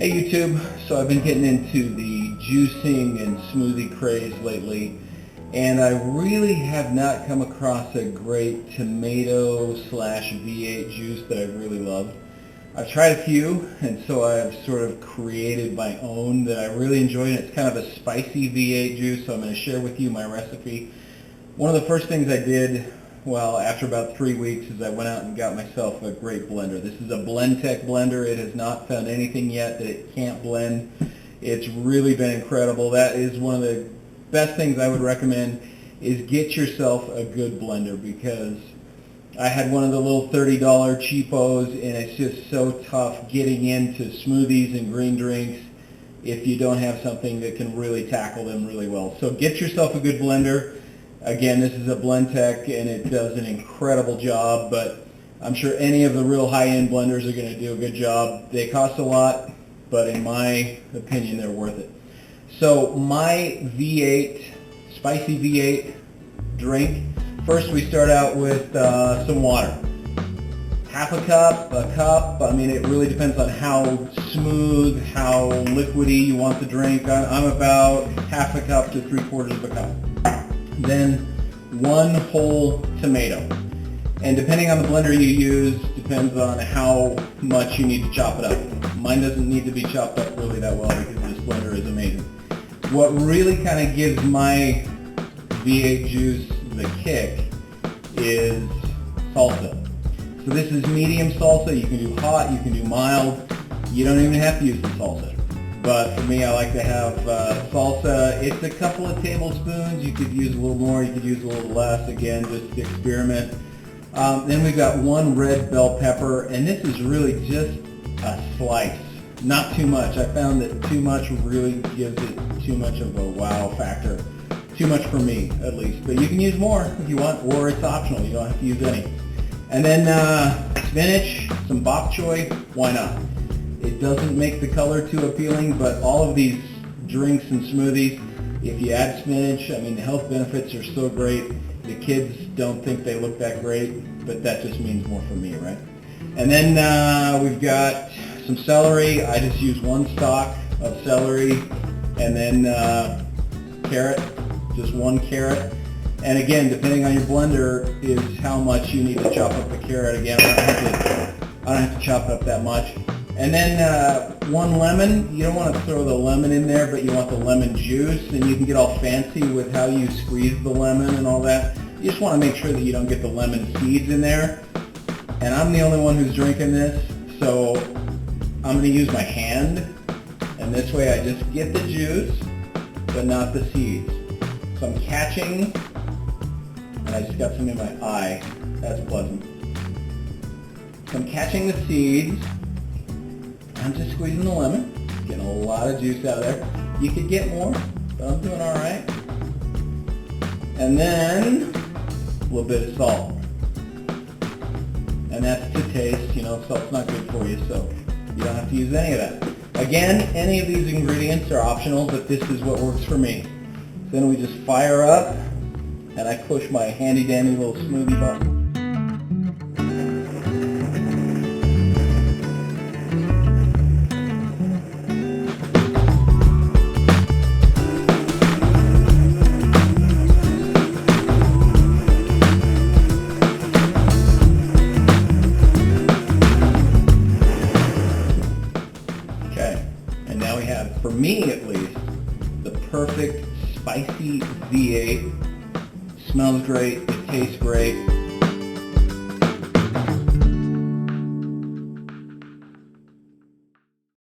Hey YouTube, so I've been getting into the juicing and smoothie craze lately, and I really have not come across a great tomato slash V8 juice that I really love. I've tried a few, and so I've sort of created my own that I really enjoy, and it's kind of a spicy V8 juice, so I'm going to share with you my recipe. One of the first things I did, well, after about 3 weeks, is I went out and got myself a great blender. This is a Blendtec blender. It has not found anything yet that it can't blend. It's really been incredible. That is one of the best things I would recommend, is get yourself a good blender, because I had one of the little $30 cheapos, and it's just so tough getting into smoothies and green drinks if you don't have something that can really tackle them really well. So get yourself a good blender. Again, this is a Blendtec, and it does an incredible job, but I'm sure any of the real high-end blenders are going to do a good job. They cost a lot, but in my opinion, they're worth it. So my V8, spicy V8 drink, first we start out with some water. Half a cup, I mean, it really depends on how smooth, how liquidy you want the drink. I'm about half a cup to 3/4 of a cup. Then 1 whole tomato, and depending on the blender you use, depends on how much you need to chop it up. Mine doesn't need to be chopped up really that well because this blender is amazing. What really kind of gives my V8 juice the kick is salsa. So this is medium salsa. You can do hot, you can do mild. You don't even have to use the salsa. But for me, I like to have salsa. It's a couple of tablespoons. You could use a little more, you could use a little less. Again, just experiment. Then we've got 1 red bell pepper, and this is really just a slice. Not too much. I found that too much really gives it too much of a wow factor. Too much for me, at least. But you can use more if you want, or it's optional. You don't have to use any. And then spinach, some bok choy. Why not? It doesn't make the color too appealing, but all of these drinks and smoothies, if you add spinach, I mean, the health benefits are so great. The kids don't think they look that great, but that just means more for me, right? And then we've got some celery. I just use 1 stalk of celery, and then carrot, just 1 carrot. And again, depending on your blender, is how much you need to chop up the carrot. Again, I don't have to chop it up that much. And then 1 lemon. You don't want to throw the lemon in there, but you want the lemon juice, and you can get all fancy with how you squeeze the lemon and all that. You just want to make sure that you don't get the lemon seeds in there. And I'm the only one who's drinking this, so I'm going to use my hand, and this way I just get the juice, but not the seeds. So I'm catching, and I just got some in my eye. That's pleasant. So I'm catching the seeds. I'm just squeezing the lemon, getting a lot of juice out of there. You could get more, but I'm doing all right. And then a little bit of salt. And that's to taste. You know, salt's not good for you, so you don't have to use any of that. Again, any of these ingredients are optional, but this is what works for me. Then we just fire up, and I push my handy dandy little smoothie button. For me at least, the perfect spicy V8. Smells great, it tastes great.